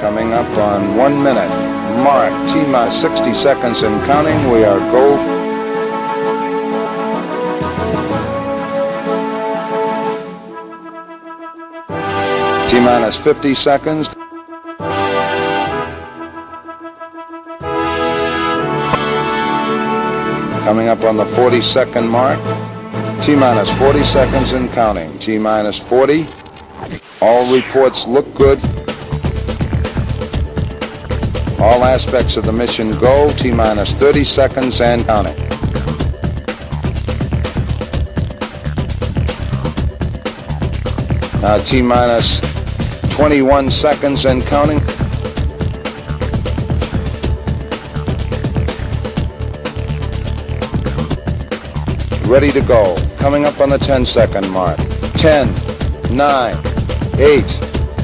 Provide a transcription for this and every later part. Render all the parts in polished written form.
coming up on 1 minute. Mark, T-minus 60 seconds and counting. We are go. T-minus 50 seconds. Coming up on the 40-second mark. T-minus 40 seconds and counting. T-minus 40. All reports look good. All aspects of the mission go. T-minus 30 seconds and counting. T-minus 21 seconds and counting. Ready to go. Coming up on the 10-second mark. 10, 9, 8,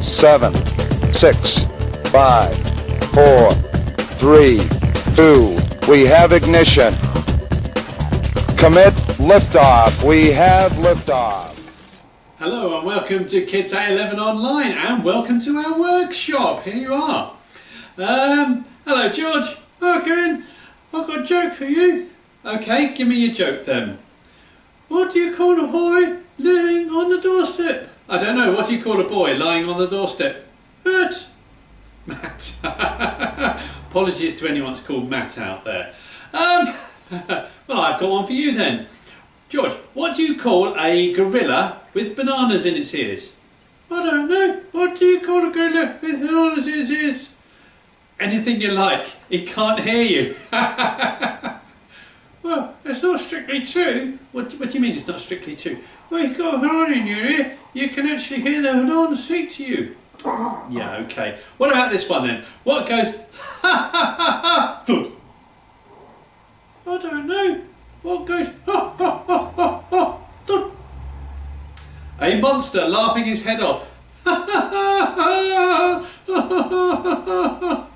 7, 6, 5, 4, 3, 2. We have ignition. Commit liftoff. We have liftoff. Hello and welcome to Kids at 11 Online, and welcome to our workshop. Here you are. Hello George. Hello Karen. I've got a joke for you. Okay, give me your joke then. What do you call a boy lying on the doorstep? I don't know. What do you call a boy lying on the doorstep? Matt. Matt. Apologies to anyone that's called Matt out there. Well, I've got one for you then. George, what do you call a gorilla with bananas in its ears? I don't know. What do you call a gorilla with bananas in its ears? Anything you like. He can't hear you. Well, it's not strictly true. What do you mean it's not strictly true? Well, you've got a banana in your ear. You can actually hear the banana speak to you. Yeah, okay. What about this one then? What goes ha ha ha ha thud? I don't know. What goes ha ha ha ha ha thud? A monster laughing his head off. Ha ha ha ha ha.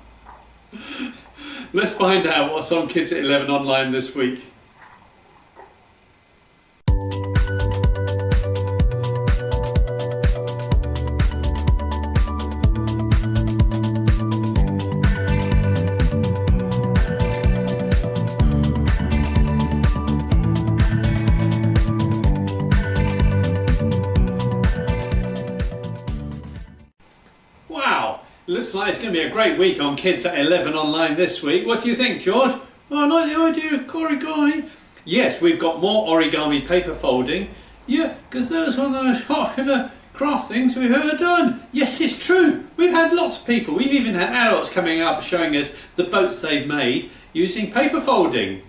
Let's find out what's on Kids at 11 Online this week. Looks like it's going to be a great week on Kids at 11 Online this week. What do you think, George? Oh, I like the idea of origami. Yes, we've got more origami paper folding. Yeah, because that was one of those popular craft things we've ever done. Yes, it's true. We've had lots of people. We've even had adults coming up showing us the boats they've made using paper folding.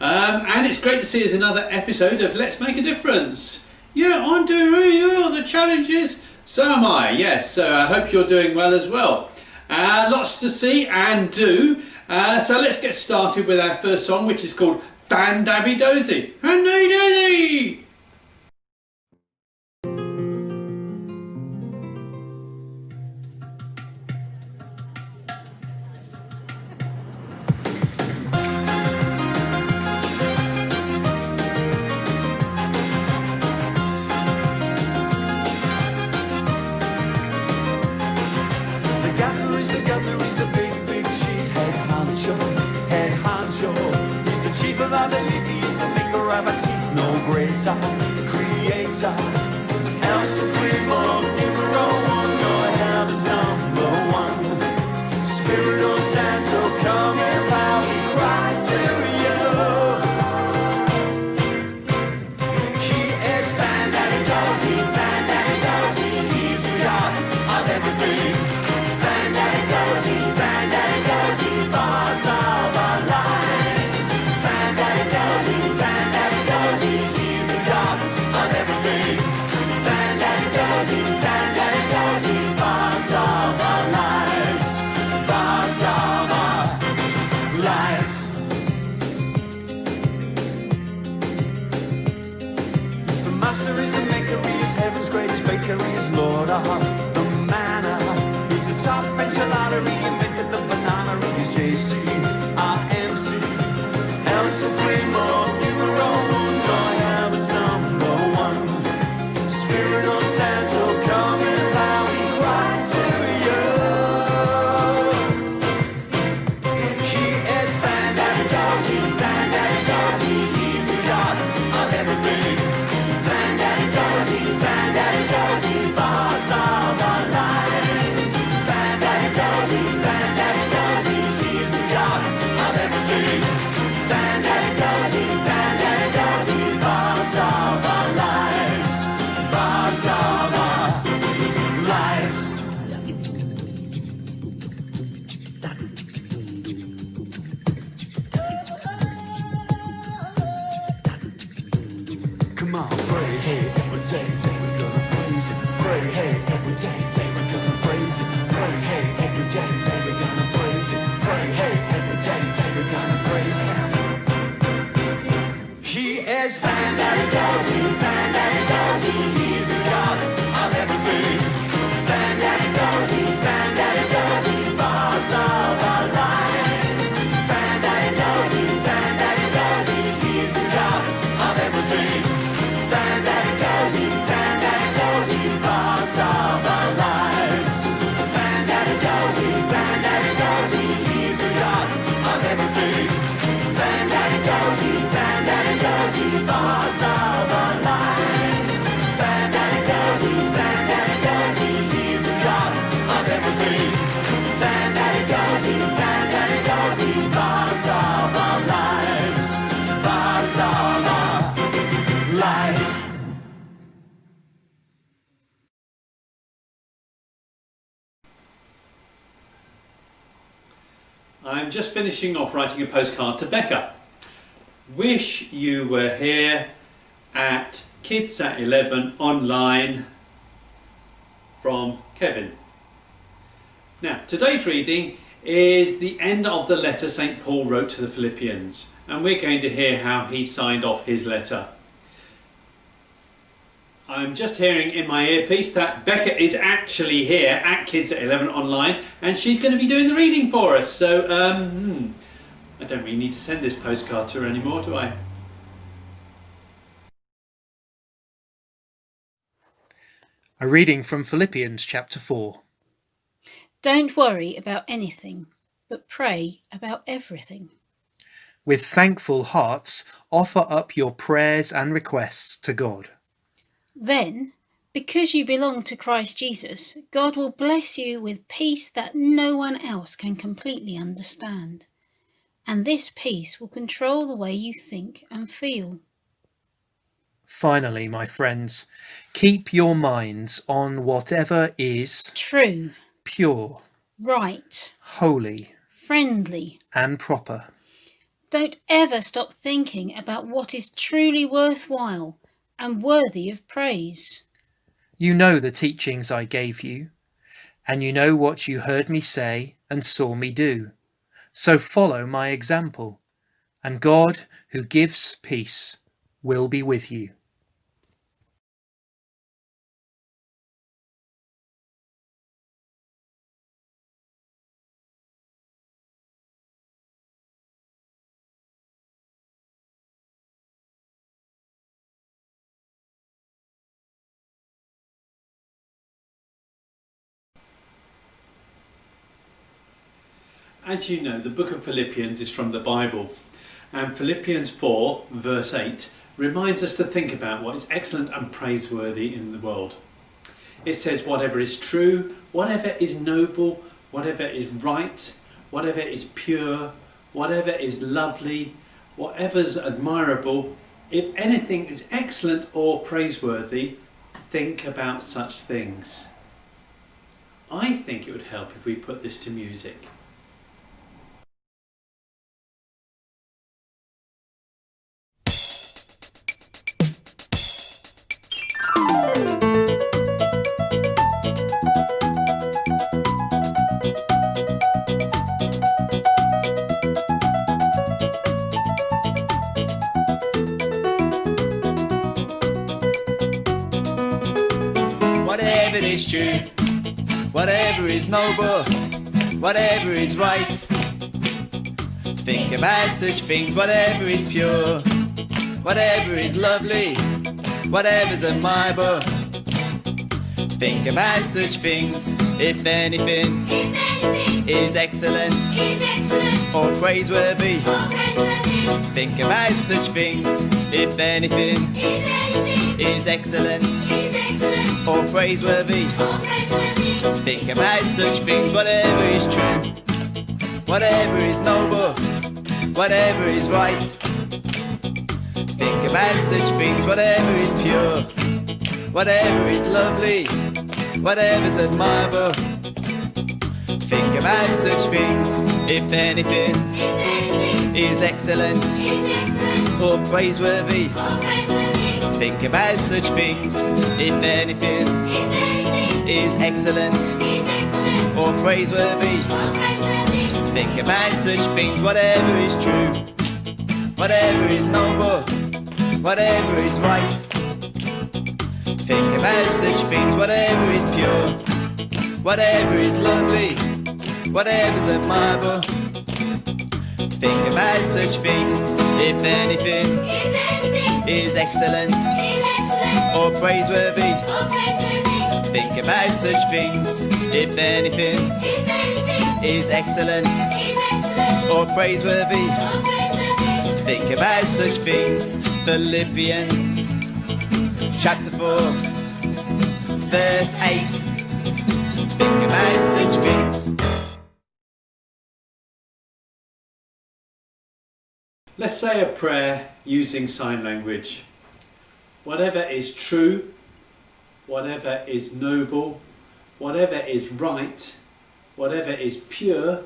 And it's great to see us another episode of Let's Make a Difference. Yeah, I'm doing really well. The challenges. So am I, yes, so I hope you're doing well as well. Lots to see and do, so let's get started with our first song, which is called Fandabidozzie. Fandabidozzie! Fandabidozzie, he's the god of everything. I'm just finishing off writing a postcard to Becca. Wish you were here at Kids at 11 online from Kevin. Now, today's reading is the end of the letter St. Paul wrote to the Philippians, and we're going to hear how he signed off his letter. I'm just hearing in my earpiece that Becca is actually here at Kids at 11 online, and she's going to be doing the reading for us. So, I don't really need to send this postcard to her anymore, do I? A reading from Philippians chapter 4. Don't worry about anything, but pray about everything. With thankful hearts, offer up your prayers and requests to God. Then, because you belong to Christ Jesus, God will bless you with peace that no one else can completely understand. And this peace will control the way you think and feel. Finally, my friends, keep your minds on whatever is True, pure, right, holy, friendly. and proper. Don't ever stop thinking about what is truly worthwhile and worthy of praise. You know the teachings I gave you, and you know what you heard me say and saw me do. So follow my example, and God, who gives peace, will be with you. As you know, the book of Philippians is from the Bible, and Philippians 4 verse 8 reminds us to think about what is excellent and praiseworthy in the world. It says whatever is true, whatever is noble, whatever is right, whatever is pure, whatever is lovely, whatever's admirable, if anything is excellent or praiseworthy, think about such things. I think it would help if we put this to music. Whatever is true, whatever is noble, whatever is right, think about such things. Whatever is pure, whatever is lovely, whatever's admirable, think about such things. If anything is excellent or praiseworthy, think about such things. If anything is excellent or praiseworthy, think about such things. Whatever is true, whatever is noble, whatever is right, think about such things. Whatever is pure, whatever is lovely, whatever's admirable, think about such things. If anything is excellent or praiseworthy, think about such things. If anything is excellent or praiseworthy, think about such things. Whatever is true, whatever is noble, whatever is right, think about such things. Whatever is pure, whatever is lovely, whatever's admirable, think about such things. If anything is excellent or praiseworthy, think about such things. If anything is excellent or praiseworthy, think about such things. Philippians chapter 4 verse 8, think about such things. Let's say a prayer using sign language. Whatever is true, whatever is noble, whatever is right, whatever is pure,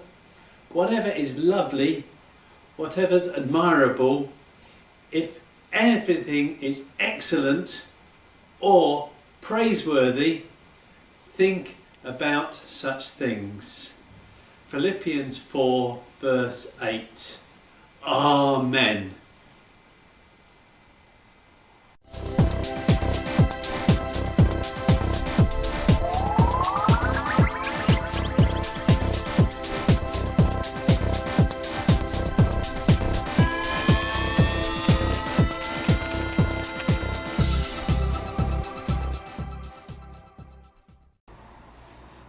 whatever is lovely, whatever's admirable, if anything is excellent or praiseworthy, think about such things. Philippians 4 verse 8. Amen.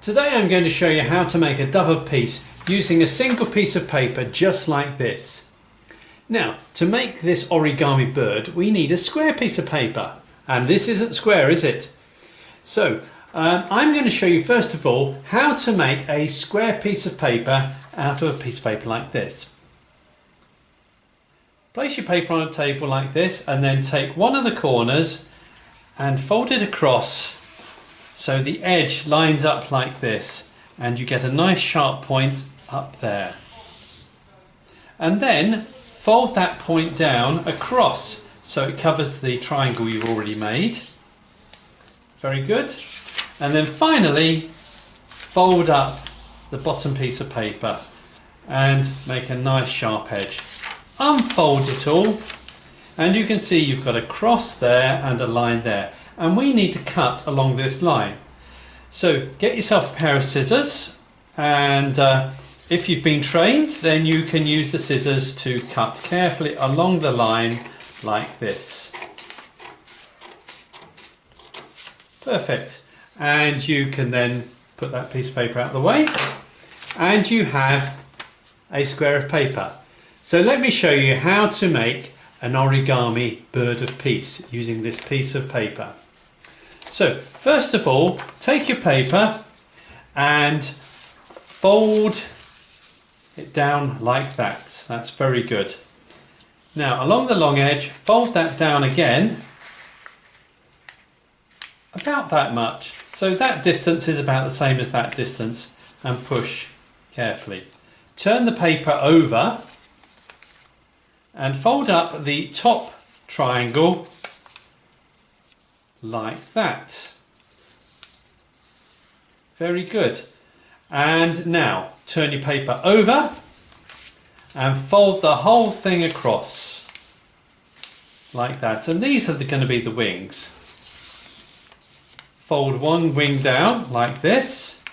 Today I'm going to show you how to make a dove of peace using a single piece of paper just like this. Now, to make this origami bird we need a square piece of paper, and this isn't square, is it? So I'm going to show you first of all how to make a square piece of paper out of a piece of paper like this. Place your paper on a table like this and then take one of the corners and fold it across so the edge lines up like this and you get a nice sharp point up there. And then fold that point down across so it covers the triangle you've already made. Very good. And then finally fold up the bottom piece of paper and make a nice sharp edge. Unfold it all and you can see you've got a cross there and a line there. And we need to cut along this line. So get yourself a pair of scissors, and if you've been trained then you can use the scissors to cut carefully along the line like this. Perfect. And you can then put that piece of paper out of the way and you have a square of paper. So let me show you how to make an origami bird of peace using this piece of paper. So first of all, take your paper and fold it down like that. That's very good. Now along the long edge, fold that down again, about that much. So that distance is about the same as that distance, and push carefully. Turn the paper over and fold up the top triangle like that. Very good. And now turn your paper over and fold the whole thing across like that. And these are going to be the wings. Fold one wing down like this.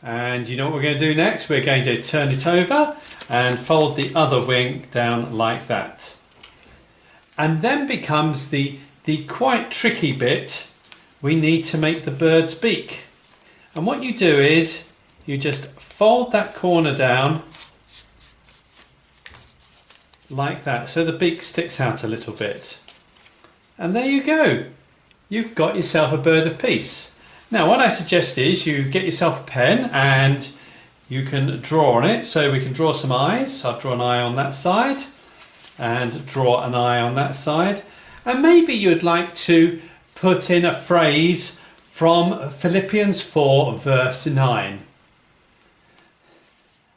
And you know what we're going to do next? We're going to turn it over and fold the other wing down like that. And then becomes the quite tricky bit. We need to make the bird's beak. And what you do is you just fold that corner down like that so the beak sticks out a little bit. And there you go. You've got yourself a bird of peace. Now what I suggest is you get yourself a pen and you can draw on it. So we can draw some eyes. I'll draw an eye on that side and draw an eye on that side. And maybe you'd like to put in a phrase from Philippians 4 verse 9.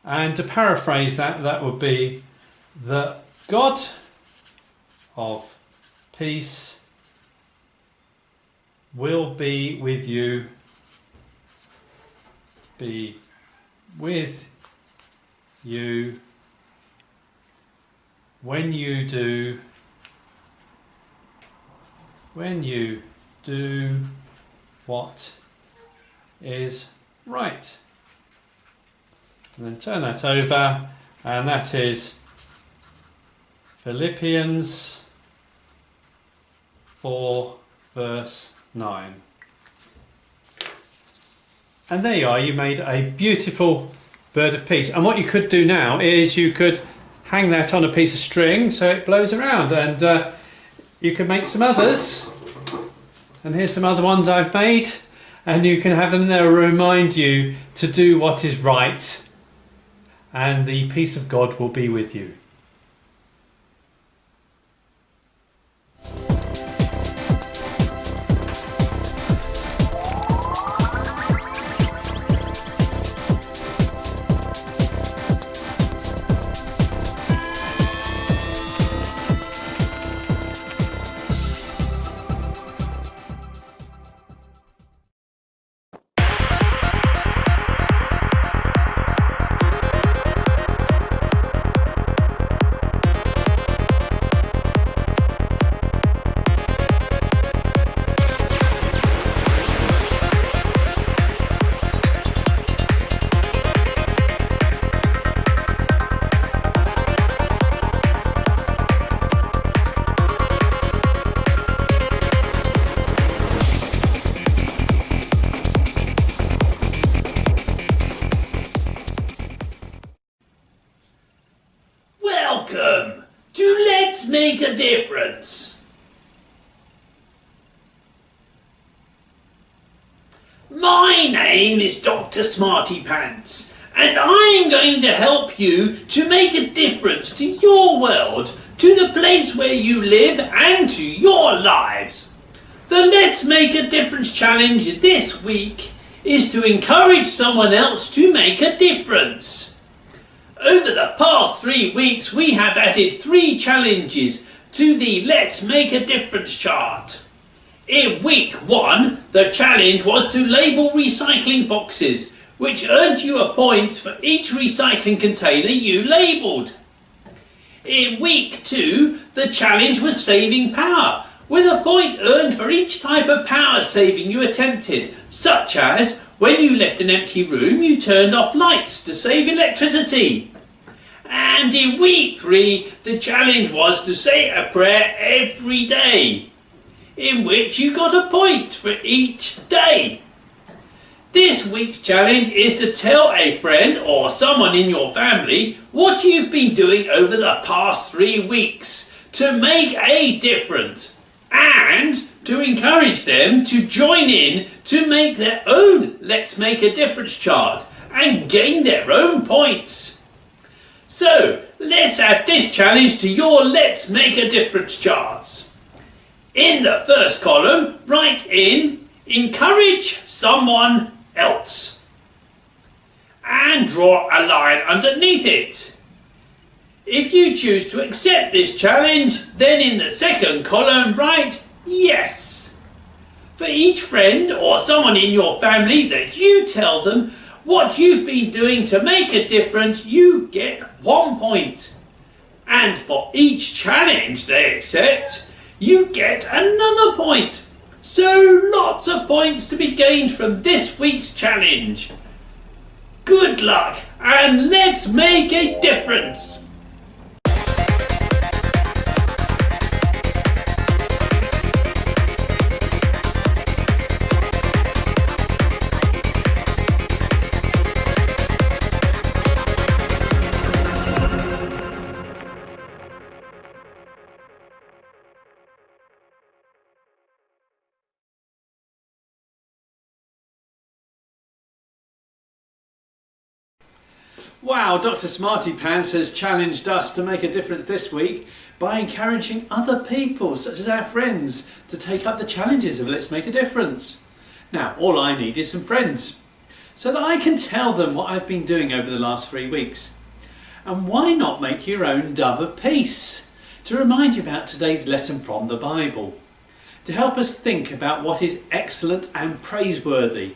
And to paraphrase that, that would be, the God of peace will be with you, be with you when you do what is right. And then turn that over, and that is Philippians 4 verse 9. And there you are, you made a beautiful bird of peace. And what you could do now is you could hang that on a piece of string so it blows around, and you could make some others. And here's some other ones I've made, and you can have them there to remind you to do what is right, and the peace of God will be with you. make a difference. My name is Dr. Smarty Pants, and I'm going to help you to make a difference to your world, to the place where you live and to your lives. The Let's Make a Difference challenge this week is to encourage someone else to make a difference. Over the past 3 weeks we have added 3 challenges to the Let's Make a Difference chart. In week 1, the challenge was to label recycling boxes, which earned you a point for each recycling container you labelled. In week 2, the challenge was saving power, with a point earned for each type of power saving you attempted, such as when you left an empty room you turned off lights to save electricity. And in week 3, the challenge was to say a prayer every day, in which you got a point for each day. This week's challenge is to tell a friend or someone in your family what you've been doing over the past 3 weeks to make a difference, and to encourage them to join in to make their own Let's Make a Difference chart and gain their own points. So let's add this challenge to your Let's Make a Difference charts. In the first column, write in encourage someone else and draw a line underneath it. If you choose to accept this challenge, then in the second column write yes. For each friend or someone in your family that you tell them what you've been doing to make a difference, you get 1 point. And for each challenge they accept, you get another point. So lots of points to be gained from this week's challenge. Good luck, and let's make a difference. Wow, Dr. Smarty Pants has challenged us to make a difference this week by encouraging other people, such as our friends, to take up the challenges of Let's Make a Difference. Now, all I need is some friends, so that I can tell them what I've been doing over the last 3 weeks. And why not make your own dove of peace, to remind you about today's lesson from the Bible, to help us think about what is excellent and praiseworthy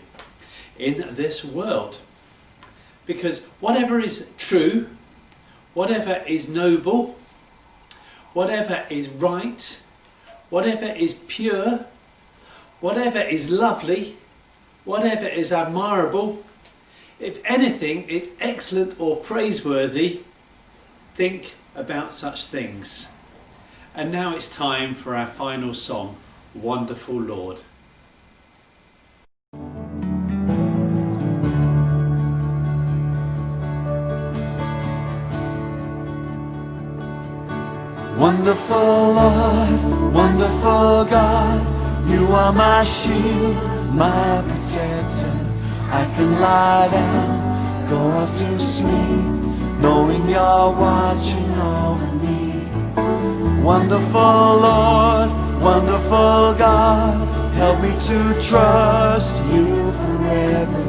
in this world. Because whatever is true, whatever is noble, whatever is right, whatever is pure, whatever is lovely, whatever is admirable, if anything is excellent or praiseworthy, think about such things. And now it's time for our final song, Wonderful Lord. Wonderful Lord, wonderful God, you are my shield, my protector. I can lie down, go off to sleep, knowing you're watching over me. Wonderful Lord, wonderful God, help me to trust you forever.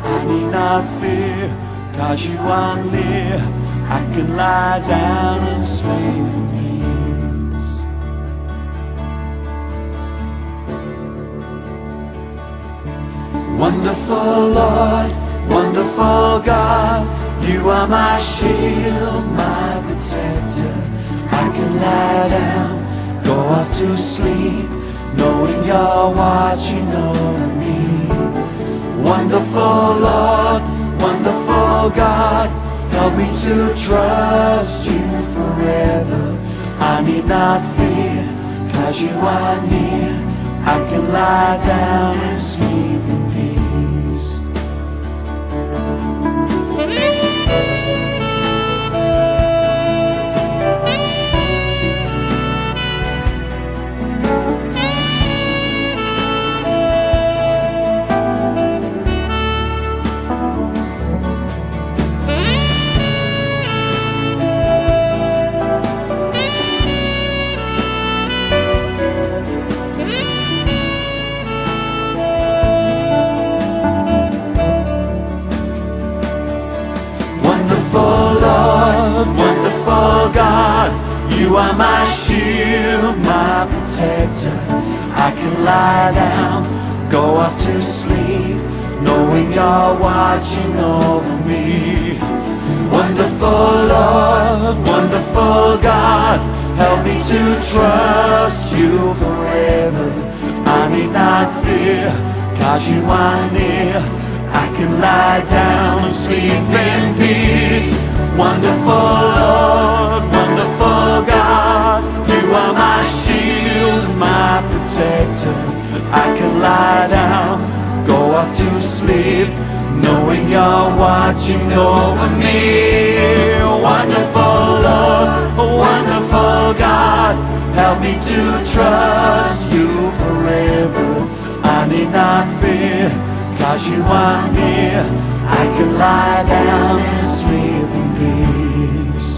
I need not fear, 'cause you are near. I can lie down and sleep in peace. Wonderful Lord, wonderful God, you are my shield, my protector. I can lie down, go off to sleep, knowing you're watching over me. Wonderful Lord, wonderful God, help me to trust you forever. I need not fear, 'cause you are near. I can lie down and sleep in peace. You are my shield, my protector. I can lie down, go off to sleep, knowing you're watching over me. Wonderful Lord, wonderful God, help me to trust you forever. I need not fear, 'cause you are near. I can lie down and sleep in peace. Wonderful Lord, wonderful God, you are my shield, my protector. I can lie down, go off to sleep, knowing you're watching over me. Wonderful Lord, wonderful God, help me to trust you forever. I need not fear, 'cause you are near. I can lie down and sleep in peace.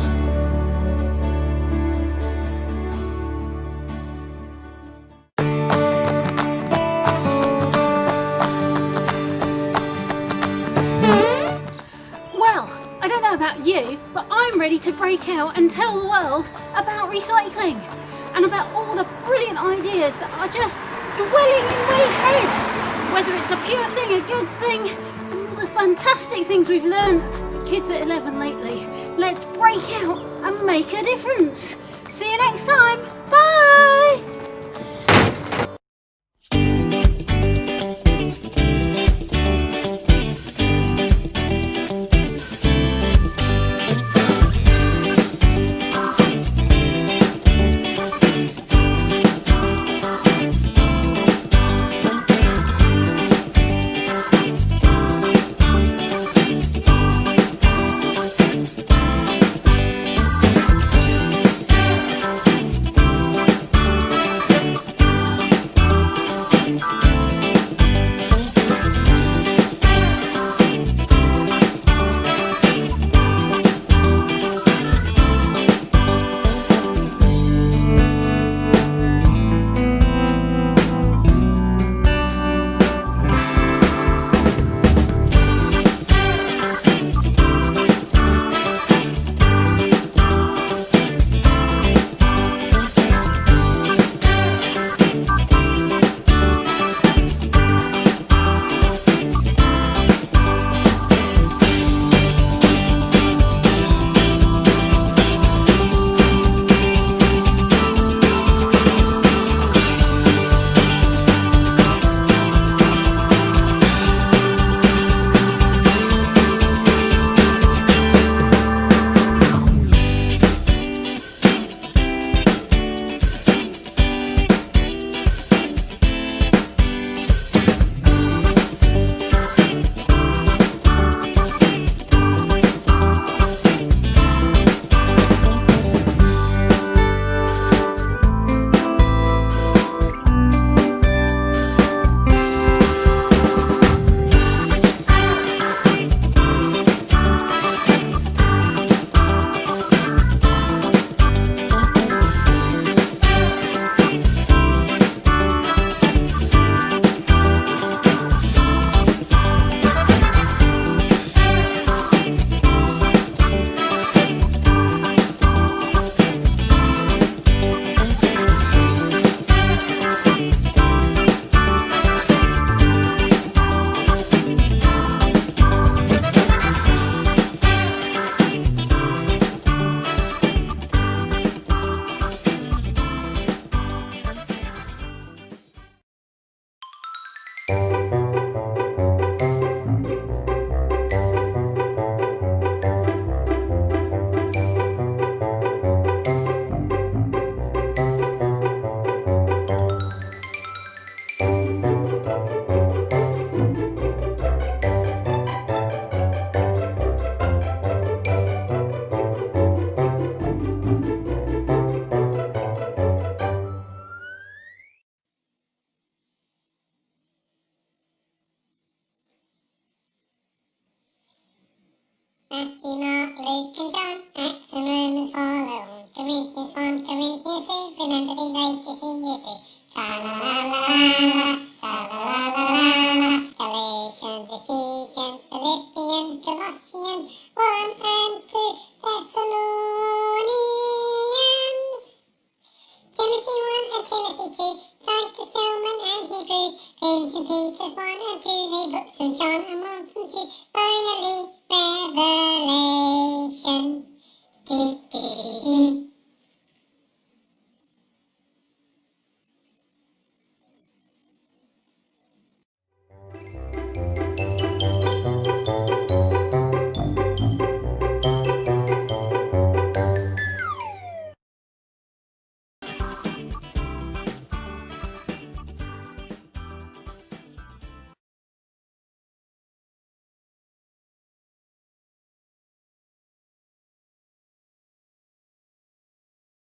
Well, I don't know about you, but I'm ready to break out and tell the world about recycling and about all the brilliant ideas that are just dwelling in my head. Whether it's a pure thing, a good thing, all the fantastic things we've learned at Kids at 11 lately. Let's break out and make a difference. See you next time. Bye! Matthew, Mark, Luke and John, Acts and Romans follow, Corinthians 1, Corinthians 2, remember these 8 to see you do. Tra-la-la-la-la, tra-la-la-la-la, Galatians, Ephesians, Philippians, Colossians, 1 and 2, Thessalonians, Peter's 1 and 2, they books from John and 1 from Jude. Finally, Revelation.